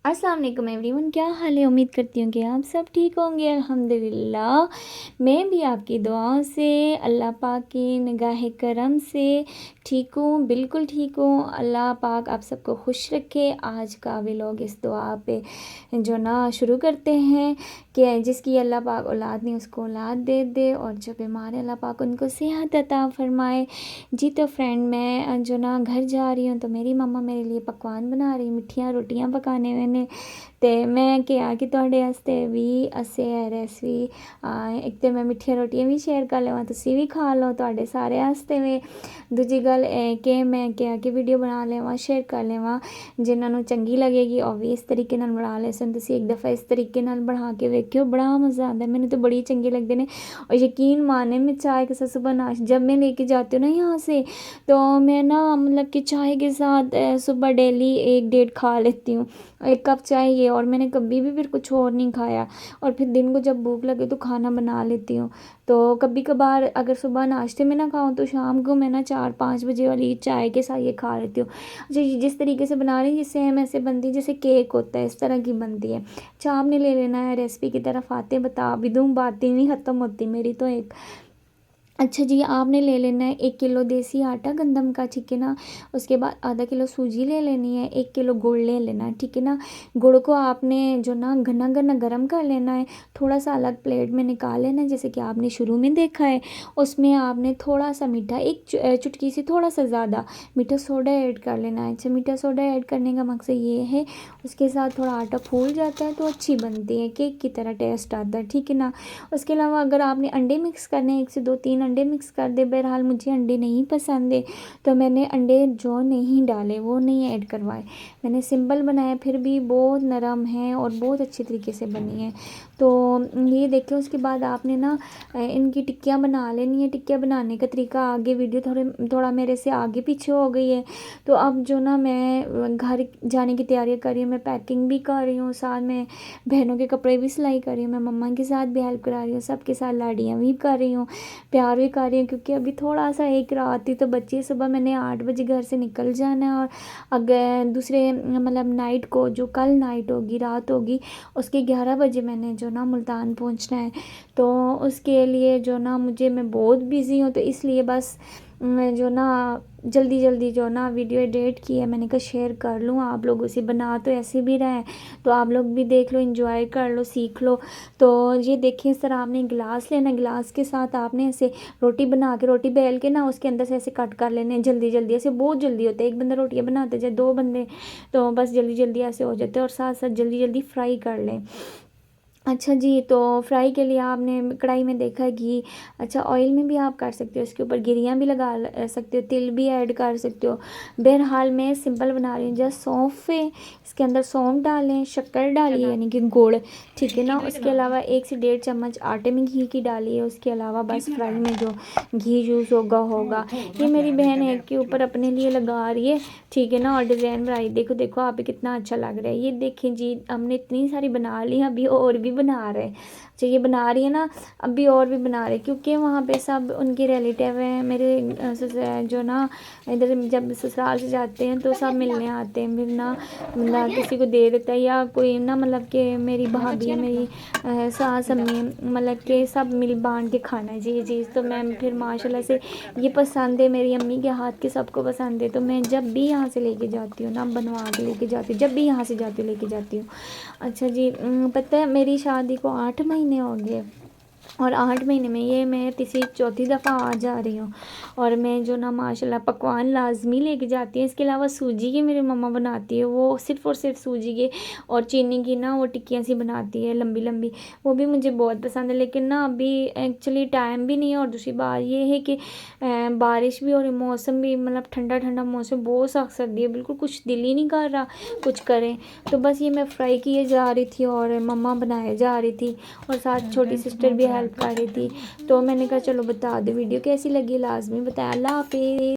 अस्सलाम वालेकुम एवरीवन, क्या हाल है। उम्मीद करती हूँ कि आप सब ठीक होंगे। अल्हम्दुलिल्लाह मैं भी आपकी दुआओं से, अल्लाह पाक की निगाह करम से ठीक हूँ, बिल्कुल ठीक हूँ। अल्लाह पाक आप सबको खुश रखे। आज का व्लॉग इस दुआ पे जो ना शुरू करते हैं कि जिसकी अल्लाह पाक औलाद नहीं उसको औलाद दे दे, और जो बीमार है अल्लाह पाक उनको सेहत अता फरमाए। जी तो फ्रेंड मैं जो ना घर जा रही हूँ तो मेरी मम्मा मेरे लिए पकवान बना रही, मिठियाँ रोटियाँ पकाने मैंने ते मैं क्या कि ਤੁਹਾਡੇ ਵਾਸਤੇ ਵੀ ਅਸੀਂ ਰੈਸਪੀ ਇੱਕ ਤੇ ਮੈਂ ਮਿੱਠੀਆਂ ਰੋਟੀਆਂ ਵੀ ਸ਼ੇਅਰ ਕਰ ਲਵਾਂ, ਤੁਸੀਂ ਵੀ ਖਾ ਲਓ, ਤੁਹਾਡੇ ਸਾਰਿਆਂ ਵਾਸਤੇ ਵੀ। ਦੂਜੀ ਗੱਲ ਇਹ ਕਿ ਮੈਂ ਕਿਹਾ ਕਿ ਵੀਡੀਓ ਬਣਾ ਲਵਾਂ, ਸ਼ੇਅਰ ਕਰ ਲਵਾਂ, ਜਿਨ੍ਹਾਂ ਨੂੰ ਚੰਗੀ ਲੱਗੇਗੀ ਉਹ ਵੀ ਇਸ ਤਰੀਕੇ ਨਾਲ ਬਣਾ ਲੈ ਸਨ। ਤੁਸੀਂ ਇੱਕ ਦਫਾ ਇਸ ਤਰੀਕੇ ਨਾਲ ਬਣਾ ਕੇ ਵੇਖਿਓ, ਬੜਾ ਮਜ਼ਾ ਆਉਂਦਾ। ਮੈਨੂੰ ਤਾਂ ਬੜੀ ਚੰਗੇ लगते हैं। और यकीन माने मैं चाय के साथ सुबह नाश्ता जब मैं लेके जाती हूँ ना यहाँ से, तो मैं ना मतलब कि चाय के साथ सुबह डेली 1-1.5 खा लेती हूँ, 1 कप चाहिए। और मैंने कभी भी फिर कुछ और नहीं खाया, और फिर दिन को जब भूख लगे तो खाना बना लेती हूँ। तो कभी कभार अगर सुबह नाश्ते में ना खाऊं तो शाम को मैं ना 4-5 बजे वाली चाय के साथ ये खा लेती हूँ। अच्छा, ये जिस तरीके से बना रही है सेम ऐसे बनती है जैसे केक होता है, इस तरह की बनती है। अच्छा, आपने ले लेना है। रेसिपी की तरफ आते बता भी दूँ, बातें नहीं ख़त्म होती मेरी तो एक। अच्छा जी, आपने ले लेना है 1 किलो देसी आटा गंदम का, ठीक है ना। उसके बाद आधा किलो सूजी ले लेनी है, 1 किलो गुड़ ले लेना है, ठीक है ना। गुड़ को आपने जो ना घना घना गर्म कर लेना है, थोड़ा सा अलग प्लेट में निकाल लेना है जैसे कि आपने शुरू में देखा है। उसमें आपने थोड़ा सा मीठा, एक चुटकी से थोड़ा सा ज़्यादा मीठा सोडा ऐड कर लेना है। अच्छा, मीठा सोडा ऐड करने का मकसद ये है उसके साथ थोड़ा आटा फूल जाता है तो अच्छी बनती है, केक की तरह टेस्ट आता है, ठीक है ना। उसके अलावा अगर आपने अंडे मिक्स करने हैं, 1 से 2-3 अंडे मिक्स कर दे। बहरहाल मुझे अंडे नहीं पसंद है तो मैंने अंडे जो नहीं डाले वो नहीं ऐड करवाए, मैंने सिंपल बनाया, फिर भी बहुत नरम है और बहुत अच्छी तरीके से बनी है। तो ये देखिए, उसके बाद आपने ना इनकी टिक्कियाँ बना लेनी है। टिक्कियाँ बनाने का तरीका आगे वीडियो थोड़ा मेरे से आगे पीछे हो गई है। तो अब जो ना मैं घर जाने की तैयारी कर रही हूँ, मैं पैकिंग भी कर रही हूँ, साथ में बहनों के कपड़े भी सिलाई कर रही हूँ, मैं मम्मा के साथ भी हेल्प करा रही हूँ, सबके साथ लाड़ियाँ भी कर रही हूँ, प्यार भी कर रही हूँ। क्योंकि अभी थोड़ा सा एक रात थी तो बच्ची, सुबह मैंने 8 बजे घर से निकल जाना है, और अगर दूसरे मतलब नाइट को, जो कल नाइट होगी, रात होगी, उसके 11 बजे मैंने जो ना मुल्तान पहुँचना है। तो उसके लिए जो ना मैं बहुत बिज़ी हूँ, तो इसलिए बस मैं जो ना जल्दी जल्दी जो ना वीडियो एडिट की है, मैंने कहा शेयर कर लूँ आप लोगों से। बना तो ऐसे भी रहे तो आप लोग भी देख लो, एंजॉय कर लो, सीख लो। तो ये देखिए, इस तरह आपने गिलास लेना, गिलास के साथ आपने ऐसे रोटी बना के, रोटी बेल के ना उसके अंदर से ऐसे कट कर लेने जल्दी जल्दी, ऐसे बहुत जल्दी होता है। एक बंदा रोटियाँ बनाते जाए, 2 बंदे तो बस जल्दी जल्दी ऐसे हो जाते हैं, और साथ साथ जल्दी जल्दी फ्राई कर लें। अच्छा जी, तो फ्राई के लिए आपने कढ़ाई में देखा है घी, अच्छा ऑयल में भी आप कर सकते हो, इसके ऊपर गिरियाँ भी लगा सकते हो, तिल भी ऐड कर सकते हो। बहरहाल मैं सिंपल बना रही हूँ। जस्ट सौंफ है, इसके अंदर सौंफ डालें, शक्कर डालिए यानी कि गुड़, ठीक है ना। उसके अलावा 1 से 1.5 चम्मच आटे में घी की डालिए। उसके अलावा बस फ्राई में जो घी यूज़ होगा ये मेरी बहन है के ऊपर अपने लिए लगा रही है, ठीक है ना। और डिज़ाइन बनाई, देखो देखो आप कितना अच्छा लग रहा है। ये देखें जी, हमने इतनी सारी बना ली, अभी और भी बना रहे। अच्छा, ये बना रही है ना, अभी और भी बना रहे, क्योंकि वहाँ पे सब उनके रिलेटिव हैं मेरे जो ना इधर जब ससुराल से जाते हैं तो सब मिलने आते हैं, फिर ना मतलब किसी को दे देता है, या कोई ना मतलब कि मेरी भाभी, मेरी सास, अम्मी, मतलब कि सब मिल बांट के खाना है जी जी। तो मैं फिर माशाल्लाह से ये पसंद है, मेरी अम्मी के हाथ के सबको पसंद है। तो मैं जब भी यहाँ से लेके जाती हूँ ना, बनवा के लेके जाती हूँ, जब भी यहाँ से जाती हूँ लेके जाती हूँ। अच्छा जी, पता है मेरी शादी को 8 महीने हो गए, और 8 महीने में ये मैं तीसरी चौथी दफ़ा आ जा रही हूँ। और मैं जो ना माशाल्लाह पकवान लाजमी लेके जाती हूँ। इसके अलावा सूजी की मेरी मम्मा बनाती है, वो सिर्फ़ और सिर्फ सूजी के और चीनी की ना वो टिक्कियाँ सी बनाती है लंबी लंबी, वो भी मुझे बहुत पसंद है। लेकिन ना अभी एक्चुअली टाइम भी नहीं है, और दूसरी बात ये है कि बारिश भी हो रही, मौसम भी मतलब ठंडा ठंडा मौसम, बहुत सख्त सर्दी है, बिल्कुल कुछ दिल ही नहीं कर रहा कुछ करें। तो बस ये मैं फ्राई किए जा रही थी और मम्मा बनाए जा रही थी, और साथ छोटी सिस्टर भी हेल्प कर रही थी। तो मैंने कहा चलो बता दो वीडियो कैसी लगी, लाजमी बताया। अल्लाह हाफिज़।